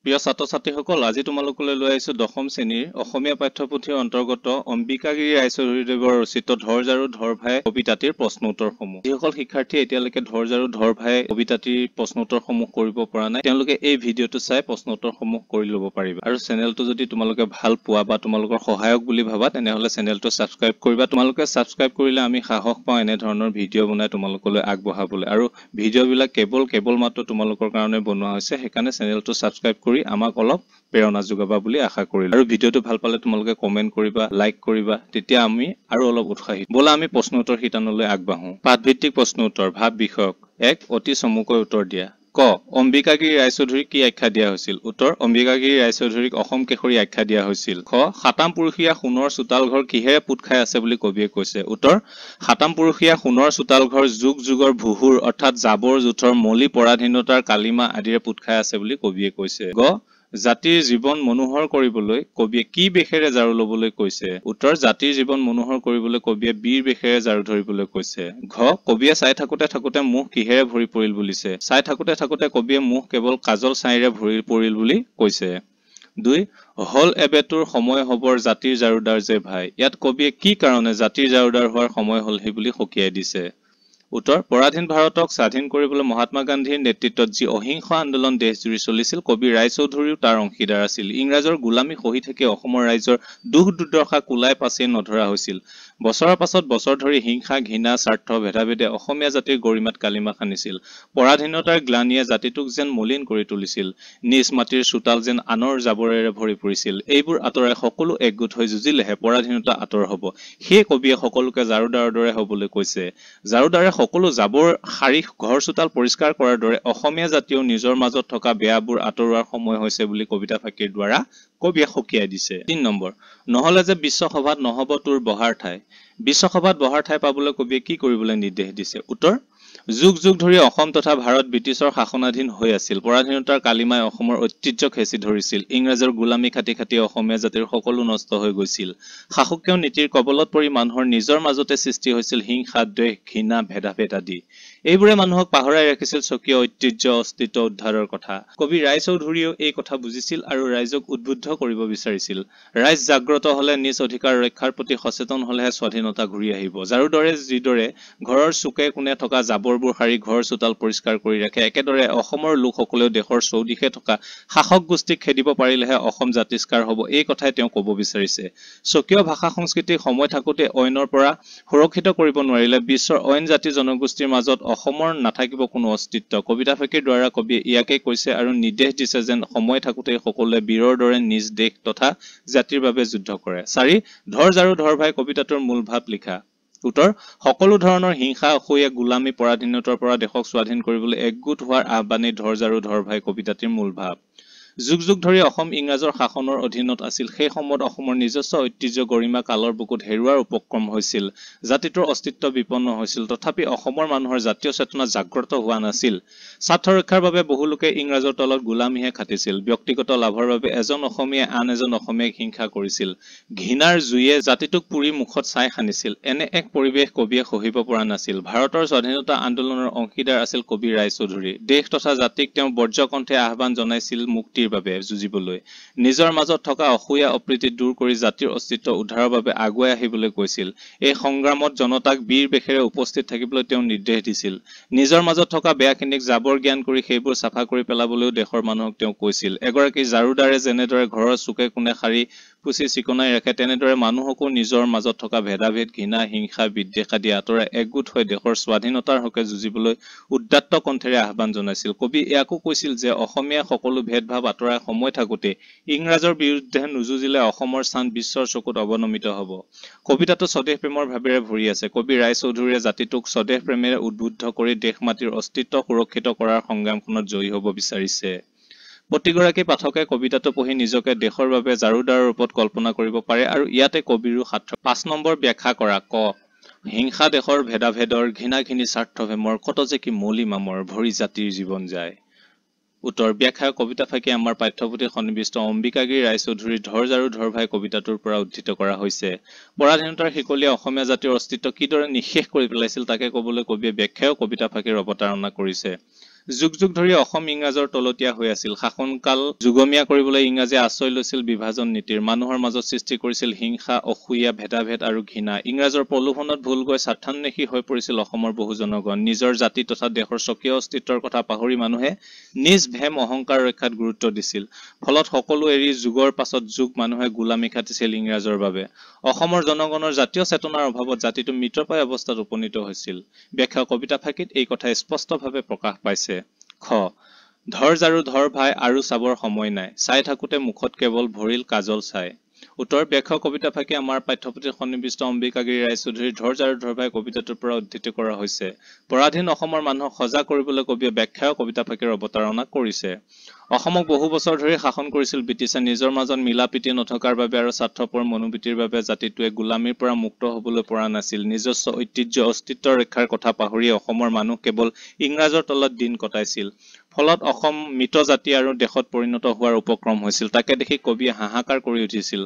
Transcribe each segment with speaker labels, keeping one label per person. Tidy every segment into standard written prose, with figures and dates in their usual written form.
Speaker 1: প্ৰিয় ছাত্ৰ-ছাত্ৰীসকল, আজি তোমালোকলৈ লৈ আহিছো দশম শ্ৰেণীৰ অসমীয়া পাঠ্যপুথিৰ অন্তৰ্গত অম্বিকাগিৰি ৰায়চৌধুৰীদেৱৰ ৰচিত ধৰ জাৰু ধৰ ভাই কবিতাটিৰ প্ৰশ্ন উত্তৰসমূহ। যিসকল শিক্ষাৰ্থীয়ে এতিয়ালৈকে ধৰ জাৰু ধৰ ভাই কবিতাটিৰ প্ৰশ্ন উত্তৰসমূহ কৰিব পৰা নাই, তেওঁলোকে এই ভিডিঅ'টো চাই প্ৰশ্ন উত্তৰসমূহ কৰি ল'ব পাৰিবা। আৰু চেনেলটো যদি তোমালোকে ভাল পোৱা বা তোমালোকৰ সহায়ক বুলি ভাবা, তেনেহ'লে চেনেলটো ছাবস্ক্ৰাইব কৰিবা। তোমালোকে ছাবস্ক্ৰাইব কৰিলে আমি সাহস পাওঁ এনে ধৰণৰ ভিডিঅ' বনাই তোমালোকলৈ আগবঢ়াবলৈ। আৰু ভিডিঅ'বিলাক কেৱল মাত্ৰ তোমালোকৰ কাৰণে বনোৱা হৈছে, সেইকাৰণে চেনেলটো ছাবস্ক্ৰাইব কৰি আমাক অলপ প্ৰেৰণা যোগাবা বুলি আশা কৰিলো। আৰু ভিডিঅ'টো ভাল পালে তোমালোকে কমেন্ট কৰিবা, লাইক কৰিবা, তেতিয়া আমি আৰু অলপ উৎসাহিত। বলা আমি প্ৰশ্ন উত্তৰ শিতানলৈ আগবাঢ়ো। পাঠভিত্তিক প্ৰশ্ন উত্তৰ, ভাৱ বিষয়ক। 1. অতি চমুকৈ উত্তৰ দিয়া। ক. অম্বিকাগিৰি ৰায়চৌধুৰীক কি আখ্যা দিয়া হৈছিল? উত্তৰ, অম্বিকাগিৰি ৰায়চৌধুৰীক অসম কেশৰী আখ্যা দিয়া হৈছিল। খ. সাতাম পুৰুষীয়া সোণৰ চোতাল ঘৰ কিহেৰে পোত খাই আছে বুলি কবিয়ে কৈছে? উত্তৰ, সাতাম পুৰুষীয়া সোণৰ চোতাল ঘৰ যুগ যুগৰ ভুহুৰ অৰ্থাৎ জাবৰ জোথৰ মলি পৰাধীনতাৰ কালিমা আদিৰে পোত খাই আছে বুলি কবিয়ে কৈছে। গ. জাতিৰ জীৱন মনোহৰ কৰিবলৈ কবিয়ে কি বেশেৰে জাৰু লবলৈ কৈছে? উত্তৰ, জাতিৰ জীৱন মনোহৰ কৰিবলৈ কবিয়ে বীৰ বেশেৰে জাৰু ধৰিবলৈ কৈছে। ঘ. কবিয়ে চাই থাকোতে মুখ কিহেৰে ভৰি পৰিল বুলিছে? চাই থাকোতে কবিয়ে মুখ কেৱল কাজল ছাইৰে ভৰি পৰিল বুলি কৈছে। 2. হল এবেটোৰ সময় হবৰ জাতিৰ জাৰুদাৰ যে ভাই। ইয়াত কবিয়ে কি কাৰণে জাতিৰ জাৰুদাৰ হোৱাৰ সময় হলহি বুলি সকীয়াই দিছে? উত্তৰ, পৰাধীন ভাৰতক স্বাধীন কৰিবলৈ মহাত্মা গান্ধীৰ নেতৃত্বত যি অহিংস আন্দোলন দেশজুৰি চলিছিল, কবি ৰায়চৌধুৰীও তাৰ অংশীদাৰ আছিল। ইংৰাজৰ গোলামী সহি থাকি অসমৰ ৰাইজৰ দুখ দুৰ্দশা কুলাই পাছেই নধৰা হৈছিল। বছৰৰ পাছত বছৰ ধৰি হিংসা ঘৃণা স্বাৰ্থ ভেদাভেদে অসমীয়া জাতিৰ গৰিমাত কালিমা খান্দিছিল। পৰাধীনতাৰ গ্লানিয়ে জাতিটোক যেন মলিন কৰি তুলিছিল। নিজ মাটিৰ চোতাল যেন আনৰ জাবৰেৰে ভৰি পৰিছিল। এইবোৰ আঁতৰাই সকলো একগোট হৈ যুঁজিলেহে পৰাধীনতা আঁতৰ হব। সেয়ে কবিয়ে সকলোকে জাৰুদাৰৰ দৰে হবলৈ কৈছে। জাৰুদাৰে সকলো জাবৰ সাৰি ঘৰ চোতাল পৰিষ্কাৰ কৰাৰ দৰে অসমীয়া জাতিয়েও নিজৰ মাজত থকা বেয়াবোৰ আঁতৰোৱাৰ সময় হৈছে বুলি কবিতা ফাঁকিৰ দ্বাৰা কবিয়ে সকীয়াই দিছে। 3 নম্বৰ, নহলে যে বিশ্বসভাত নহব তোৰ বহাৰ ঠাই। বিশ্বসভাত বহাৰ ঠাই পাবলৈ কবিয়ে কি কৰিবলৈ নিৰ্দেশ দিছে? উত্তৰ, যুগ যুগ ধৰি অসম তথা ভাৰত ব্ৰিটিছৰ শাসনাধীন হৈ আছিল। পৰাধীনতাৰ কালিমাই অসমৰ ঐতিহ্যক হেঁচি ধৰিছিল। ইংৰাজৰ গোলামী খাটি অসমীয়া জাতিৰ সকলো নষ্ট হৈ গৈছিল। শাসকীয় নীতিৰ কবলত পৰি মানুহৰ নিজৰ মাজতে সৃষ্টি হৈছিল হিংসা দ্বেষ ঘৃণা ভেদাভেদ আদি। এইবোৰে মানুহক পাহৰাই ৰাখিছিল স্বকীয় ঐতিহ্য অস্তিত্ব উদ্ধাৰৰ কথা। কবি ৰায়চৌধুৰীয়েও এই কথা বুজিছিল আৰু ৰাইজক উদ্বুদ্ধ কৰিব বিচাৰিছিল। ৰাইজ জাগ্ৰত হলে নিজ অধিকাৰ ৰক্ষাৰ প্ৰতি সচেতন হলেহে স্বাধীনতা ঘূৰি আহিব। যাৰোদৰে যিদৰে ঘৰৰ চুকে কোণে থকা জাবৰবোৰ সাৰি ঘৰ চোতাল পৰিষ্কাৰ কৰি ৰাখে, একেদৰে অসমৰ লোকসকলেও দেশৰ চৌদিশে থকা শাসক গোষ্ঠীক খেদিব পাৰিলেহে অসম জাতিষ্কাৰ হব, এই কথাই তেওঁ কব বিচাৰিছে। স্বকীয় ভাষা সংস্কৃতি সময় থাকোতে অইনৰ পৰা সুৰক্ষিত কৰিব নোৱাৰিলে বিশ্বৰ অইন জাতি জনগোষ্ঠীৰ মাজত অসমৰ নাথাকিব কোনো অস্তিত্ব। কবিতা ফাঁকিৰ দ্বাৰা কবিয়ে ইয়াকে কৈছে আৰু নিৰ্দেশ দিছে যেন সময় থাকোতে সকলোৱে বীৰৰ দৰে নিজ দেশ তথা জাতিৰ বাবে যুদ্ধ কৰে। 4. ধৰ জাৰু ধৰ ভাই কবিতাটোৰ মূল ভাৱ লিখা। উত্তৰ, সকলো ধৰণৰ হিংসা অসূয়া গোলামী পৰাধীনতাৰ পৰা দেশক স্বাধীন কৰিবলৈ একগোট হোৱাৰ আহ্বানেই ধৰ জাৰু ধৰ ভাই কবিতাটিৰ মূল ভাৱ। যুগ যুগ ধৰি অসম ইংৰাজৰ শাসনৰ অধীনত আছিল। সেই সময়ত অসমৰ নিজস্ব ঐতিহ্য গৰিমা কালৰ বুকুত হেৰুৱাৰ উপক্ৰম হৈছিল। জাতিটোৰ অস্তিত্ব বিপন্ন হৈছিল। তথাপি অসমৰ মানুহৰ জাতীয় চেতনা জাগ্ৰত হোৱা নাছিল। স্বাৰ্থ ৰক্ষাৰ বাবে বহু লোকে ইংৰাজৰ তলত গোলামীহে খাটিছিল। ব্যক্তিগত লাভৰ বাবে এজন অসমীয়াই আন এজন অসমীয়াক হিংসা কৰিছিল। ঘৃণাৰ জুয়ে জাতিটোক পুৰি মুখত ছাই সানিছিল। এনে এক পৰিৱেশ কবিয়ে সহিব পৰা নাছিল। ভাৰতৰ স্বাধীনতা আন্দোলনৰ অংশীদাৰ আছিল কবি ৰায়চৌধুৰী। দেশ তথা জাতিক তেওঁ বজ্ৰকণ্ঠে আহ্বান জনাইছিল মুক্তিৰ বাবে যুঁজিবলৈ। নিজৰ মাজত থকা অসূয়া অপ্ৰীতি দূৰ কৰি জাতিৰ অস্তিত্ব উদ্ধাৰৰ বাবে আগুৱাই আহিবলৈ কৈছিল। এই সংগ্ৰামত জনতাক বীৰ বেশেৰে উপস্থিত থাকিবলৈ তেওঁ নিৰ্দেশ দিছিল। নিজৰ মাজত থকা বেয়াখিনিক জাবৰ জ্ঞান কৰি সেইবোৰ চাফা কৰি পেলাবলৈও দেশৰ মানুহক তেওঁ কৈছিল। এগৰাকী জাৰুদাৰে যেনেদৰে ঘৰৰ চুকে কোণে সাৰি পুচি চিকনাই ৰাখে, তেনেদৰে মানুহকো নিজৰ মাজত থকা ভেদাভেদ ঘৃণা হিংসা বিদ্বেষ আদি আঁতৰাই একগোট হৈ দেশৰ স্বাধীনতাৰ হকে যুঁজিবলৈ উদাত্ত কণ্ঠেৰে আহ্বান জনাইছিল। কবি ইয়াকো কৈছিল যে অসমীয়া সকলো ভেদভাৱ আঁতৰাই সময় থাকোতে ইংৰাজৰ বিৰুদ্ধে নুযুঁজিলে অসমৰ স্থান বিশ্বৰ চকুত অৱনমিত হব। কবিতাটো স্বদেশ প্ৰেমৰ ভাৱেৰে ভৰি আছে। কবি ৰায়চৌধুৰীয়ে জাতিটোক স্বদেশ প্ৰেমেৰে উদ্বুদ্ধ কৰি দেশ মাতৃৰ অস্তিত্ব সুৰক্ষিত কৰাৰ সংগ্ৰামখনত জয়ী হব বিচাৰিছে। প্ৰতিগৰাকী পাঠকে কবিতাটো পঢ়ি নিজকে দেশৰ বাবে জাৰুদাৰৰ ৰূপত কল্পনা কৰিব পাৰে আৰু ইয়াতে কবিৰো সাৰ্থক। 5 নম্বৰ, ব্যাখ্যা কৰা। ক. হিংসা দেশৰ ভেদাভেদৰ ঘৃণা ঘিনি স্বাৰ্থভেমৰ কত যে কি মলি মামৰ ভৰি জাতিৰ জীৱন যায়। উত্তৰ, ব্যাখ্যা কবিতা ফাঁকি আমাৰ পাঠ্যপুথিত সন্নিৱিষ্ট অম্বিকাগিৰি ৰায়চৌধুৰীৰ ধৰ জাৰু ধৰ ভাই কবিতাটোৰ পৰা উদ্ধৃত কৰা হৈছে। পৰাধীনতাৰ শিকলিয়ে অসমীয়া জাতিৰ অস্তিত্ব কিদৰে নিঃশেষ কৰি পেলাইছিল তাকে কবলৈ কবিয়ে ব্যাখ্যাও কবিতা ফাঁকিৰ অৱতাৰণা কৰিছে। যুগ যুগ ধৰি অসম ইংৰাজৰ তলতীয়া হৈ আছিল। শাসনকাল যুগমীয়া কৰিবলৈ ইংৰাজে আশ্ৰয় লৈছিল বিভাজন নীতিৰ। মানুহৰ মাজত সৃষ্টি কৰিছিল হিংসা, অসূয়া, ভেদাভেদ আৰু ঘৃণা। ইংৰাজৰ প্ৰলোভনত ভুল গৈ স্বাৰ্থান্বেষী হৈ পৰিছিল অসমৰ বহু জনগণ। নিজৰ জাতি তথা দেশৰ স্বকীয় অস্তিত্বৰ কথা পাহৰি মানুহে নিজ ভেম অহংকাৰ ৰক্ষাত গুৰুত্ব দিছিল। ফলত সকলো এৰি যুগৰ পাছত যুগ মানুহে গোলামী খাটিছিল ইংৰাজৰ বাবে। অসমৰ জনগণৰ জাতীয় চেতনাৰ অভাৱত জাতিটো মৃতপ্ৰায় অৱস্থাত উপনীত হৈছিল। ব্যাখ্যা কবিতা ফাঁকিত এই কথা স্পষ্টভাৱে প্ৰকাশ পাইছে। খ ধৰ জাৰু ধৰ ভাই আৰু চাবৰ সময় নাই, চাই থাকোতে মুখত কেৱল ভৰিল কাজল চাই। উত্তৰ ব্যাখ্যা কবিতা ফাঁকি আমাৰ পাঠ্যপুথিত সন্নিৱিষ্ট অম্বিকাগিৰি ৰায়চৌধুৰীৰ ধৰ জাৰু ধৰ ভাই কবিতাটোৰ পৰা উদ্ধৃত কৰা হৈছে। পৰাধীন অসমৰ মানুহক সজাগ কৰিবলৈ কবিয়ে ব্যাখ্যা কবিতা ফাঁকিৰ অৱতাৰণা কৰিছে। অসমক বহু বছৰ ধৰি শাসন কৰিছিল ব্ৰিটিছে। নিজৰ মাজত মিলা প্ৰীতি নথকাৰ বাবে আৰু স্বাৰ্থপৰ মনোবৃত্তিৰ বাবে জাতিটোৱে গোলামীৰ পৰা মুক্ত হবলৈ পৰা নাছিল। নিজস্ব ঐতিহ্য অস্তিত্ব ৰক্ষাৰ কথা পাহৰি অসমৰ মানুহ কেৱল ইংৰাজৰ তলত দিন কটাইছিল। ফলত অসম মৃত জাতি আৰু দেশত পৰিণত হোৱাৰ উপক্ৰম হৈছিল। তাকে দেখি কবিয়ে হাহাকাৰ কৰি উঠিছিল।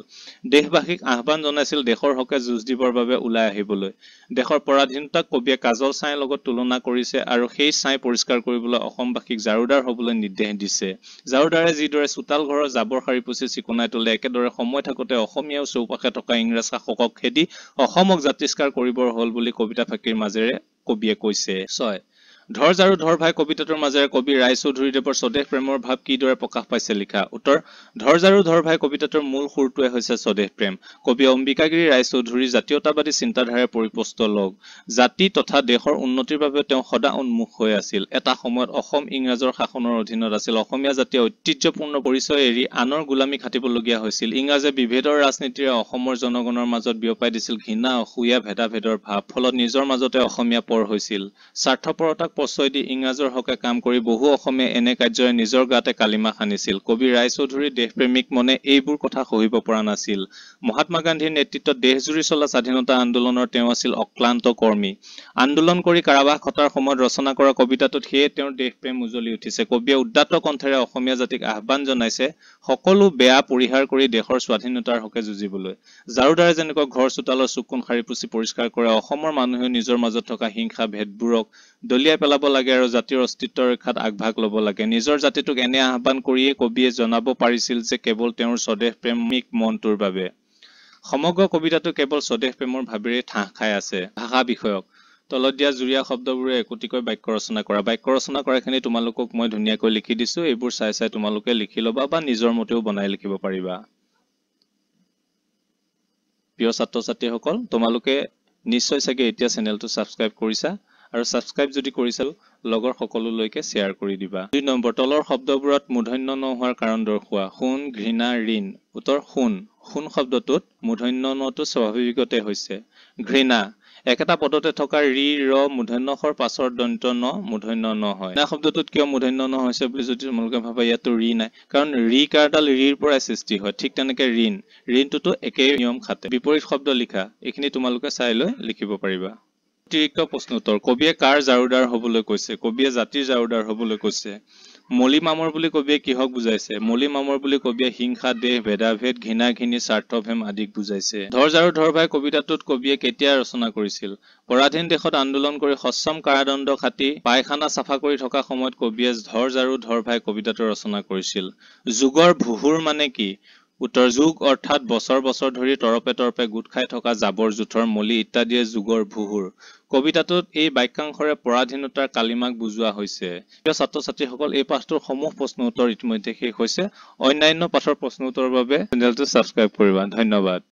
Speaker 1: দেশবাসীক আহ্বান জনাইছিল দেশৰ হকে যুঁজ দিবৰ বাবে ওলাই আহিবলৈ। দেশৰ পৰাধীনতাক কবিয়ে কাজল ছাইৰ লগত তুলনা কৰিছে আৰু সেই ছাই পৰিষ্কাৰ কৰিবলৈ অসমবাসীক জাৰুদাৰ হবলৈ নিৰ্দেশ দিছে। জাৰুদাৰে যিদৰে চোতাল ঘৰৰ জাবৰ সাৰি পুচি চিকুণাই তোলে, একেদৰে সময় থাকোতে অসমীয়াও চৌপাশে থকা ইংৰাজ শাসকক খেদি অসমক জাতিষ্কাৰ কৰিবৰ হল বুলি কবিতা ফাঁকিৰ মাজেৰে কবিয়ে কৈছে। 6 ধৰ জাৰু ধৰ ভাই কবিতাটোৰ মাজেৰে কবি ৰায়চৌধুৰীদেৱৰ স্বদেশ প্ৰেমৰ ভাৱ কিদৰে প্ৰকাশ পাইছে লিখা। উত্তৰ ধৰ জাৰু ধৰ ভাই কবিতাটোৰ মূল সুৰটোৱে হৈছে স্বদেশ প্ৰেম। কবি অম্বিকাগিৰি ৰায়চৌধুৰীৰ জাতীয়তাবাদী চিন্তাধাৰাৰে পৰিপুষ্ট লোক। জাতি তথা দেশৰ উন্নতিৰ বাবে তেওঁ সদা উন্মুখ হৈ আছিল। এটা সময়ত অসম ইংৰাজৰ শাসনৰ অধীনত আছিল। অসমীয়া জাতীয় ঐতিহ্যপূৰ্ণ পৰিচয় এৰি আনৰ গোলামী খাটিবলগীয়া হৈছিল। ইংৰাজে বিভেদৰ ৰাজনীতিৰে অসমৰ জনগণৰ মাজত বিয়পাই দিছিল ঘৃণা, অসূয়া, ভেদাভেদৰ ভাৱ। ফলত নিজৰ মাজতে অসমীয়া পৰ হৈছিল। স্বাৰ্থপৰতাক প্ৰশ্ৰয় দি ইংৰাজৰ হকে কাম কৰি বহু অসমীয়া এনে কাৰ্যৰে নিজৰ গাতে কালিমা সানিছিল। কবি ৰায়চৌধুৰীৰ দেশপ্ৰেমিক মনে এইবোৰ কথা সহিব পৰা নাছিল। মহাত্মা গান্ধীৰ নেতৃত্বত দেশজুৰি চলা স্বাধীনতা আন্দোলনৰ তেওঁ আছিল অক্লান্ত কৰ্মী। আন্দোলন কৰি কাৰাবাস খটাৰ সময়ত ৰচনা কৰা কবিতাটোত সেয়ে তেওঁৰ দেশপ্ৰেম উজ্বলি উঠিছে। কবিয়ে উদাত্ত কণ্ঠেৰে অসমীয়া জাতিক আহ্বান জনাইছে সকলো বেয়া পৰিহাৰ কৰি দেশৰ স্বাধীনতাৰ হকে যুঁজিবলৈ। জাৰুদাৰে যেনেকৈ ঘৰ চোতালৰ চুকোণ সাৰি পুচি পৰিষ্কাৰ কৰে, অসমৰ মানুহেও নিজৰ মাজত থকা হিংসা ভেদবোৰক দলিয়াই পেলাব লাগে আৰু জাতিৰ অস্তিত্ব ৰক্ষাত আগভাগ ল'ব লাগে। নিজৰ জাতিটোক এনে আহ্বান কৰিয়েই কবিয়ে জনাব পাৰিছিল যে কেৱল তেওঁৰ স্বদেশ প্ৰেমিক মনটোৰ বাবে। সমগ্ৰ কবিতাটো কেৱল স্বদেশ প্ৰেমৰ ভাৱেৰে ঠাহ খাই আছে। ভাষা বিষয়ক তলত দিয়া জুৰীয়া শব্দবোৰে একোটিকৈ বাক্য ৰচনা কৰা। বাক্য ৰচনা কৰাখিনি তোমালোকক মই ধুনীয়াকৈ লিখি দিছো। এইবোৰ চাই চাই তোমালোকে লিখি ল'বা বা নিজৰ মতেও বনাই লিখিব পাৰিবা। প্ৰিয় ছাত্ৰ ছাত্ৰীসকল, তোমালোকে নিশ্চয় চাগে এতিয়া চেনেলটো ছাবস্ক্ৰাইব কৰিছা আৰু ছাবস্ক্ৰাইব যদি কৰিছা লগৰ সকলোলৈকে শ্বেয়াৰ কৰি দিবা। 2 নম্বৰ তলৰ শব্দবোৰত মূৰ্ধন্য ন হোৱাৰ কাৰণ দৰ্শোৱা। শুন, ঘৃণা, ঋণ। উত্তৰ শুন। শুন শব্দটোত মূৰ্ধন্য নটো স্বাভাৱিকতে হৈছে। ঘৃণা একেটা পদতে থকা ৰি ৰ মূৰ্ধন্যৰ পাছৰ দন্ত ন মূৰ্ধন্য ন হয়। ঘৃণা শব্দটোত কিয় মূৰ্ধন্য ন হৈছে বুলি যদি তোমালোকে ভাবা, ইয়াতো ৰি নাই, কাৰণ ৰি কাৰডাল ৰিৰ পৰাই সৃষ্টি হয়। ঠিক তেনেকে ঋণ, ঋণটোতো একেই নিয়ম খাটে। বিপৰীত শব্দ লিখা, এইখিনি তোমালোকে চাই লৈ লিখিব পাৰিবা। অতিৰিক্ত প্ৰশ্ন উত্তৰ। কবিয়ে কাৰ জাৰুদাৰ হবলৈ কৈছে? কবিয়ে জাতিৰ জাৰুদাৰ হবলৈ কৈছে। মলি মামৰ বুলি কবিয়ে কিহক বুজাইছে? মলি মামৰ বুলি কবিয়ে হিংসা, দেশ ভেদাভেদ, ঘৃণা ঘৃণী, স্বাৰ্থভেম আদিক বুজাইছে। ধৰ জাৰু ধৰ ভাই কবিতাটোত কবিয়ে কেতিয়া ৰচনা কৰিছিল? পৰাধীন দেশত আন্দোলন কৰি সশ্ৰম কাৰাদণ্ড খাটি পায়খানা চাফা কৰি থকা সময়ত কবিয়ে ধৰ জাৰু ধৰ ভাই কবিতাটো ৰচনা কৰিছিল। যুগৰ ভুহুৰ মানে কি? উত্তৰ যুগ অৰ্থাৎ বছৰ বছৰ ধৰি তৰপে তৰপে গোট খাই থকা জাবৰ জোথৰ মলি ইত্যাদিয়ে যুগৰ ভুহুৰ। কবিতাটোত এই বাক্যাংশৰে পৰাধীনতাৰ কালিমাক বুজোৱা হৈছে। প্ৰিয় ছাত্ৰ ছাত্ৰীসকল, এই পাঠটোৰ সমূহ প্ৰশ্ন উত্তৰ ইতিমধ্যে শেষ হৈছে। অন্যান্য পাঠৰ প্ৰশ্ন উত্তৰৰ বাবে চেনেলটো ছাবস্ক্ৰাইব কৰিবা। ধন্যবাদ।